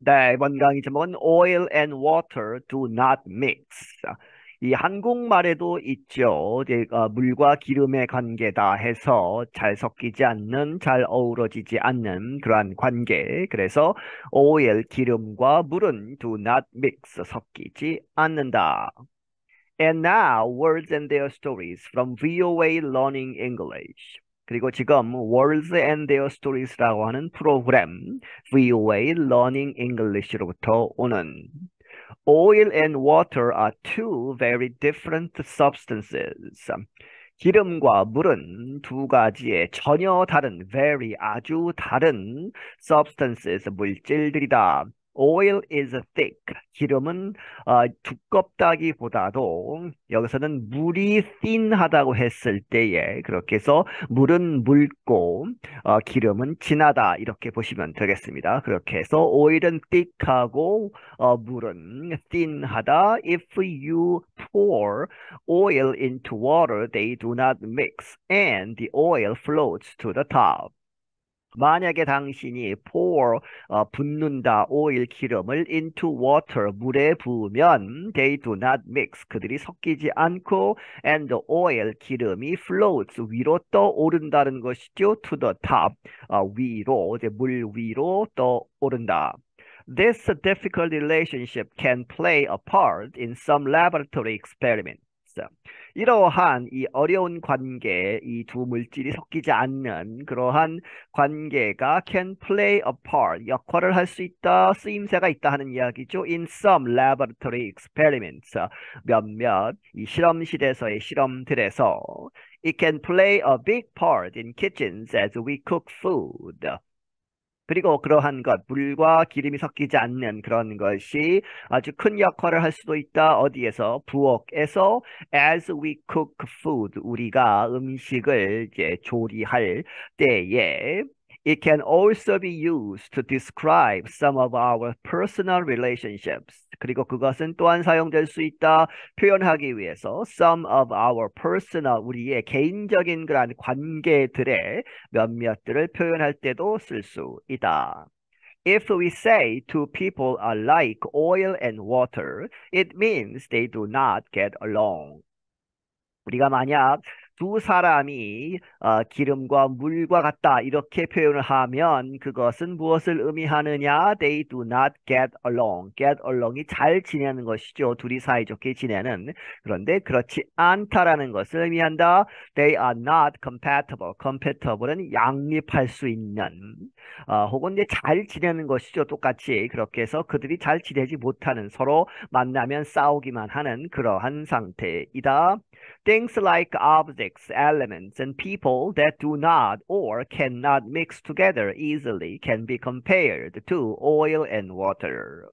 네, 이번 강의 제목은 Oil and water do not mix. 이 한국말에도 있죠. 이제, 물과 기름의 관계다 해서 잘 섞이지 않는, 잘 어우러지지 않는 그러한 관계. 그래서 oil, 기름과 물은 do not mix, 섞이지 않는다. And now, words and their stories from VOA Learning English. 그리고 지금 Words and Their Stories라고 하는 프로그램 VOA Learning English로부터 오는 Oil and water are two very different substances. 기름과 물은 두 가지의 전혀 다른, very 아주 다른 substances, 물질들이다. Oil is thick. 기름은 두껍다기보다도 여기서는 물이 thin하다고 했을 때에 그렇게 해서 물은 묽고 기름은 진하다 이렇게 보시면 되겠습니다. 그렇게 해서 oil은 thick하고 물은 thin하다. If you pour oil into water, they do not mix, and the oil floats to the top. 만약에 당신이 pour 붓는다 오일 기름을 into water 물에 부으면 they do not mix 그들이 섞이지 않고 and the oil 기름이 floats 위로 떠오른다는 것이죠. to the top 위로 이제 물 위로 떠오른다. This difficult relationship can play a part in some laboratory experiments. 이러한 이 어려운 관계, 이 두 물질이 섞이지 않는 그러한 관계가 can play a part, 역할을 할 수 있다, 쓰임새가 있다 하는 이야기죠. In some laboratory experiments, 몇몇 이 실험실에서의 실험들에서 it can play a big part in kitchens as we cook food. 그리고 그러한 것, 물과 기름이 섞이지 않는 그런 것이 아주 큰 역할을 할 수도 있다. 어디에서? 부엌에서 as we cook food, 우리가 음식을 이제 조리할 때에 It can also be used to describe some of our personal relationships. 그리고 그것은 또한 사용될 수 있다. 표현하기 위해서 some of our personal, 우리의 개인적인 그러한 관계들의 몇몇들을 표현할 때도 쓸 수 있다. If we say two people are like oil and water, it means they do not get along. 우리가 만약 두 사람이 기름과 물과 같다 이렇게 표현을 하면 그것은 무엇을 의미하느냐? They do not get along. get along이 잘 지내는 것이죠. 둘이 사이좋게 지내는. 그런데 그렇지 않다라는 것을 의미한다. They are not compatible. compatible은 양립할 수 있는 혹은 이제 잘 지내는 것이죠. 똑같이 그렇게 해서 그들이 잘 지내지 못하는 서로 만나면 싸우기만 하는 그러한 상태이다. Things like objects, elements, and people that do not or cannot mix together easily can be compared to oil and water.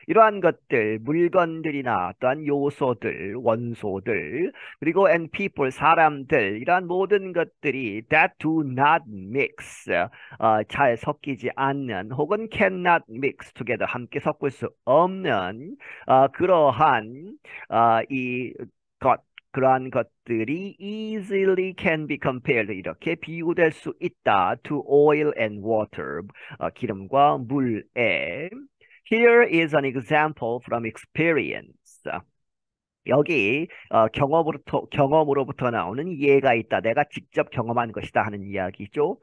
이러한 것들, 물건들이나 또한 요소들, 원소들, 그리고 and people, 사람들, 이러한 모든 것들이 that do not mix, 잘 섞이지 않는 혹은 cannot mix together, 함께 섞을 수 없는 그러한 이 것, 그러한 것들이 easily can be compared 이렇게 비교될 수 있다 to oil and water 기름과 물에. Here is an example from experience. 여기 경험으로부터 나오는 예가 있다. 내가 직접 경험한 것이다 하는 이야기죠.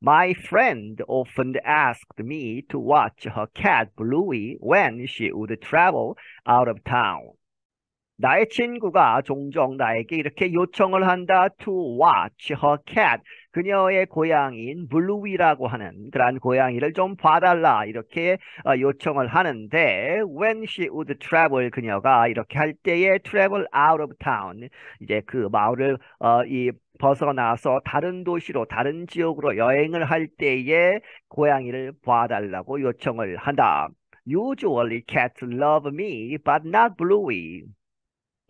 My friend often asked me to watch her cat Bluey when she would travel out of town. 나의 친구가 종종 나에게 이렇게 요청을 한다. To watch her cat. 그녀의 고양이인 블루이라고 하는 그러한 고양이를 좀 봐달라. 이렇게 요청을 하는데 when she would travel 그녀가 이렇게 할 때에 travel out of town. 이제 그 마을을 벗어나서 다른 도시로 다른 지역으로 여행을 할 때에 고양이를 봐달라고 요청을 한다. Usually cats love me but not Bluey.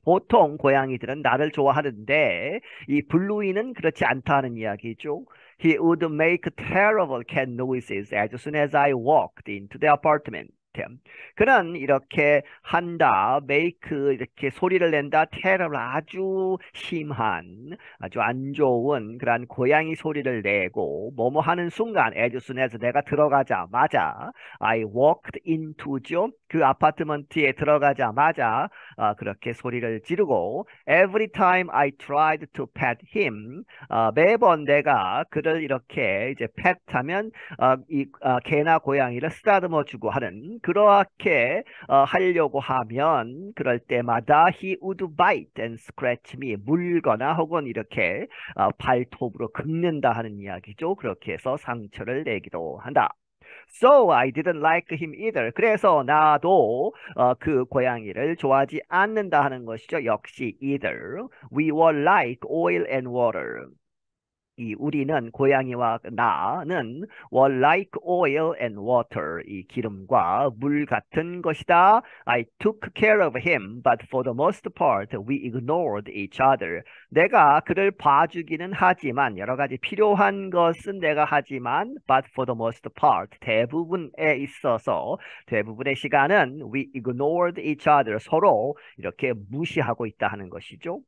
보통 고양이들은 나를 좋아하는데 이 블루이는 그렇지 않다는 이야기죠. He would make terrible cat noises as soon as I walked into the apartment. 그는 이렇게 한다, make 이렇게 소리를 낸다, terrible 아주 심한, 아주 안 좋은 그러한 고양이 소리를 내고 뭐뭐 하는 순간 as soon as 내가 들어가자마자 I walked into죠. 그 아파트먼트에 들어가자마자 그렇게 소리를 지르고 every time I tried to pet him 매번 내가 그를 이렇게 이제 pet하면 개나 고양이를 쓰다듬어 주고 하는 그렇게 하려고 하면 그럴 때마다 he would bite and scratch me 물거나 혹은 이렇게 발톱으로 긁는다 하는 이야기죠. 그렇게 해서 상처를 내기도 한다. So I didn't like him either. 그래서 나도 그 고양이를 좋아하지 않는다 하는 것이죠. 역시 either. We were like oil and water. 이 우리는 고양이와 나는 were like oil and water 이 기름과 물 같은 것이다. I took care of him, but for the most part we ignored each other. 내가 그를 봐주기는 하지만 여러 가지 필요한 것은 내가 하지만 but for the most part 대부분에 있어서 대부분의 시간은 we ignored each other 서로 이렇게 무시하고 있다 하는 것이죠.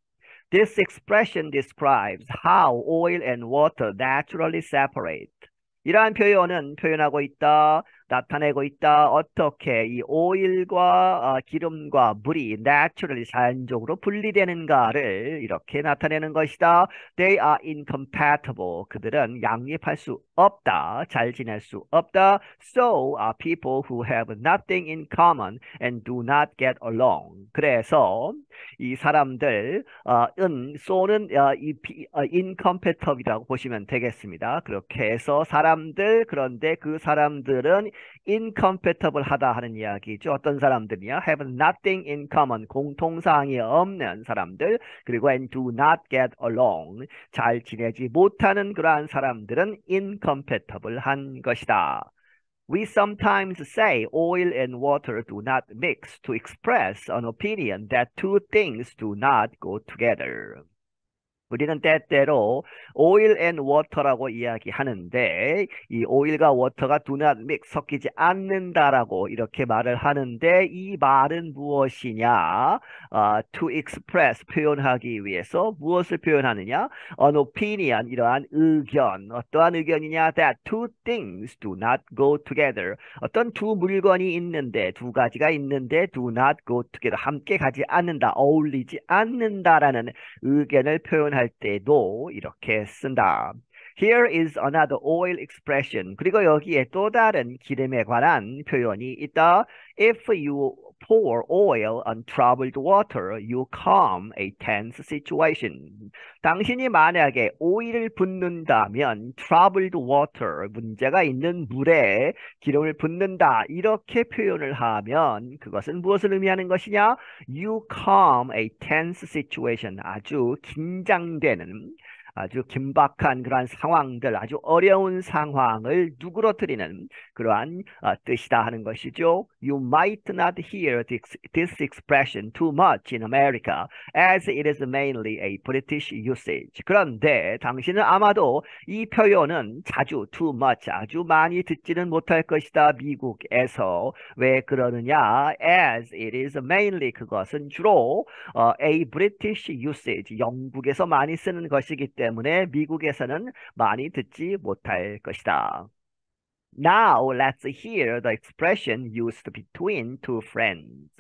This expression describes how oil and water naturally separate. 이러한 표현은 표현하고 있다, 나타내고 있다. 어떻게 이 오일과 기름과 물이 naturally 자연적으로 분리되는가를 이렇게 나타내는 것이다. They are incompatible. 그들은 양립할 수 없다. 잘 지낼 수 없다. So are people who have nothing in common and do not get along. 그래서 이 사람들 so는 incompatible이라고 보시면 되겠습니다. 그렇게 해서 사람들 그런데 그 사람들은 incompatible 하다 하는 이야기죠. 어떤 사람들이냐? have nothing in common 공통사항이 없는 사람들 그리고 and do not get along 잘 지내지 못하는 그러한 사람들은 incompatible 한 것이다. We sometimes say oil and water do not mix to express an opinion that two things do not go together. 우리는 때때로 oil and water라고 이야기하는데 이 oil과 water가 do not mix 섞이지 않는다라고 이렇게 말을 하는데 이 말은 무엇이냐? to express 표현하기 위해서 무엇을 표현하느냐? An opinion 이러한 의견 어떠한 의견이냐? That two things do not go together 어떤 두 물건이 있는데 두 가지가 있는데 do not go together 함께 가지 않는다 어울리지 않는다라는 의견을 표현할 때도 이렇게 쓴다. Here is another oil expression. 그리고 여기에 또 다른 기름에 관한 표현이 있다. If you pour oil on troubled water, you calm a tense situation. 당신이 만약에 오일을 붓는다면 troubled water, 문제가 있는 물에 기름을 붓는다. 이렇게 표현을 하면 그것은 무엇을 의미하는 것이냐? You calm a tense situation. 아주 긴장되는 아주 긴박한 그러한 상황들, 아주 어려운 상황을 누그러뜨리는 그러한 뜻이다 하는 것이죠. You might not hear this expression too much in America, as it is mainly a British usage. 그런데 당신은 아마도 이 표현은 자주, too much, 아주 많이 듣지는 못할 것이다. 미국에서. 왜 그러느냐? As it is mainly, 그것은 주로 a British usage, 영국에서 많이 쓰는 것이기 때문에 미국에서는 많이 듣지 못할 것이다. Now let's hear the expression used between two friends.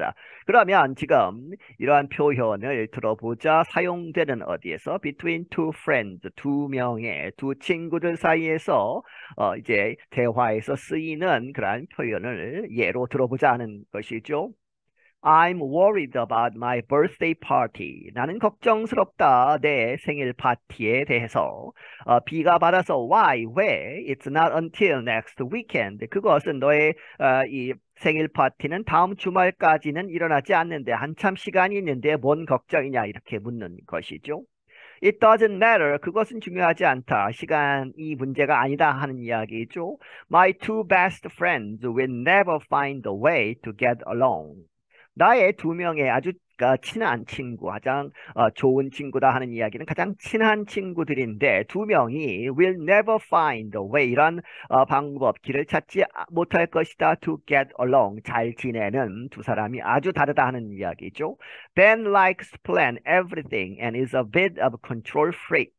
그러면 지금 이러한 표현을 들어보자. 사용되는 어디에서? Between two friends. 두 명의 두 친구들 사이에서 이제 대화에서 쓰이는 그러한 표현을 예로 들어보자 하는 것이죠. I'm worried about my birthday party. 나는 걱정스럽다. 내 생일 파티에 대해서. B가 받아서 why? 왜? It's not until next weekend. 그것은 너의 이 생일 파티는 다음 주말까지는 일어나지 않는데 한참 시간이 있는데 뭔 걱정이냐 이렇게 묻는 것이죠. It doesn't matter. 그것은 중요하지 않다. 시간이 문제가 아니다 하는 이야기죠. My two best friends will never find a way to get along. 나의 두 명의 아주 친한 친구, 가장 좋은 친구다 하는 이야기는 가장 친한 친구들인데 두 명이 will never find a way 이런 방법, 길을 찾지 못할 것이다 to get along 잘 지내는 두 사람이 아주 다르다 하는 이야기죠. Ben likes to plan everything and is a bit of a control freak.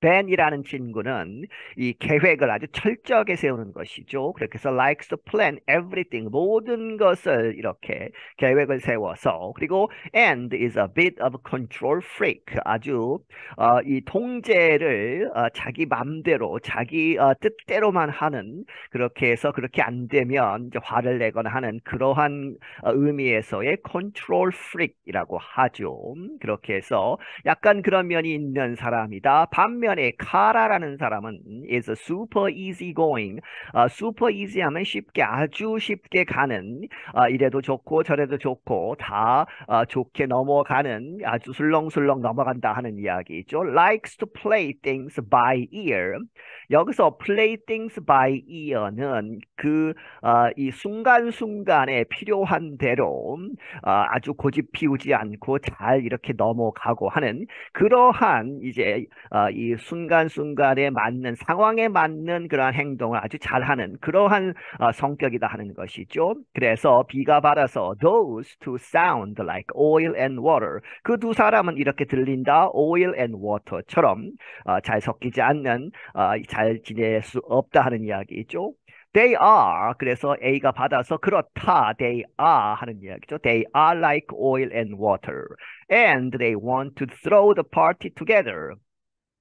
벤이라는 친구는 이 계획을 아주 철저하게 세우는 것이죠. 그렇게 해서 likes to plan everything 모든 것을 이렇게 계획을 세워서 그리고 and is a bit of a control freak 아주 이 통제를 자기 맘대로 자기 뜻대로만 하는 그렇게 해서 그렇게 안 되면 이제 화를 내거나 하는 그러한 의미에서의 control freak이라고 하죠. 그렇게 해서 약간 그런 면이 있는 사람이다. 반면에 카라라는 사람은 is super easy going. super easy 하면 쉽게 아주 쉽게 가는 이래도 좋고 저래도 좋고 다 좋게 넘어가는 아주 술렁술렁 넘어간다 하는 이야기죠. likes to play things by ear. 여기서 play things by ear는 이 순간순간에 필요한 대로 아주 고집 피우지 않고 잘 이렇게 넘어가고 하는 그러한 이제 이 순간순간에 맞는 상황에 맞는 그러한 행동을 아주 잘하는 그러한 성격이다 하는 것이죠. 그래서 B가 받아서 those two sound like oil and water. 그 두 사람은 이렇게 들린다. oil and water처럼 잘 섞이지 않는 잘 지낼 수 없다 하는 이야기죠. They are 그래서 A가 받아서 그렇다 they are 하는 이야기죠. They are like oil and water and they want to throw the party together.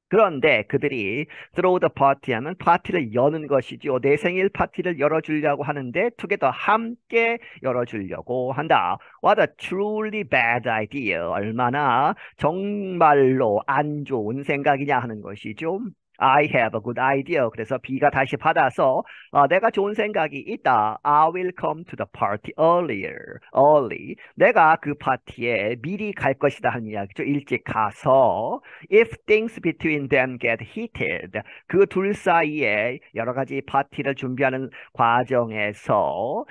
그런데 그들이 throw the party 하면 파티를 여는 것이죠. 내 생일 파티를 열어주려고 하는데 together 함께 열어주려고 한다. What a truly bad idea. 얼마나 정말로 안 좋은 생각이냐 하는 것이죠. I have a good idea. 그래서 B가 다시 받아서 내가 좋은 생각이 있다. I will come to the party early. 내가 그 파티에 미리 갈 것이다 하는 이야기죠. 일찍 가서 if things between them get heated. 그 둘 사이에 여러 가지 파티를 준비하는 과정에서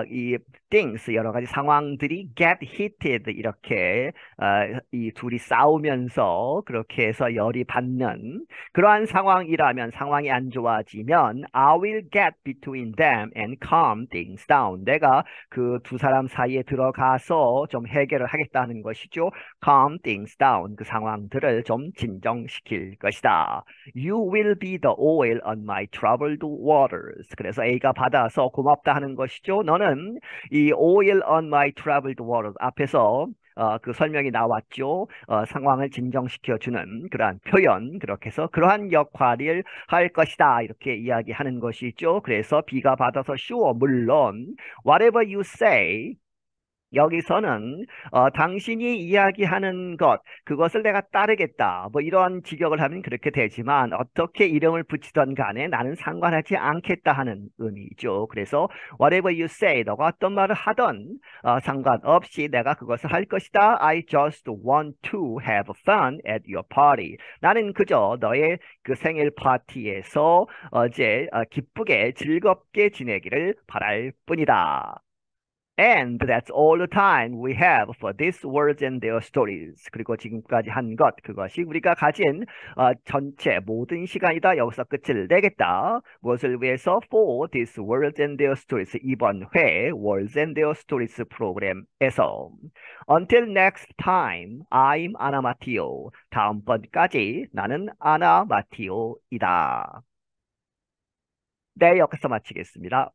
이 things 여러 가지 상황들이 get heated 이렇게 이 둘이 싸우면서 그렇게 해서 열이 받는 그러한 상황이라면 상황이 안 좋아지면 I will get between them and calm things down. 내가 그 두 사람 사이에 들어가서 좀 해결을 하겠다는 것이죠. calm things down. 그 상황들을 좀 진정시킬 것이다. You will be the oil on my troubled waters. 그래서 A가 받아서 고맙다 하는 것이죠. 너는 이 oil on my troubled waters 앞에서 그 설명이 나왔죠. 상황을 진정시켜주는 그러한 표현, 그렇게 해서 그러한 역할을 할 것이다. 이렇게 이야기하는 것이죠. 그래서 B가 받아서 sure, 물론, whatever you say, 여기서는 당신이 이야기하는 것, 그것을 내가 따르겠다. 뭐 이런 직역을 하면 그렇게 되지만 어떻게 이름을 붙이던 간에 나는 상관하지 않겠다 하는 의미죠. 그래서 whatever you say, 너가 어떤 말을 하던 상관없이 내가 그것을 할 것이다. I just want to have fun at your party. 나는 그저 너의 그 생일 파티에서 어제 기쁘게 즐겁게 지내기를 바랄 뿐이다. And that's all the time we have for these words and their stories. 그리고 지금까지 한 것, 그것이 우리가 가진 전체 모든 시간이다. 여기서 끝을 내겠다. 무엇을 위해서? For these words and their stories. 이번 회 Words and their stories 프로그램에서. Until next time, I'm Anna Matteo. 다음번까지 나는 아나 마티오이다. 네, 여기서 마치겠습니다.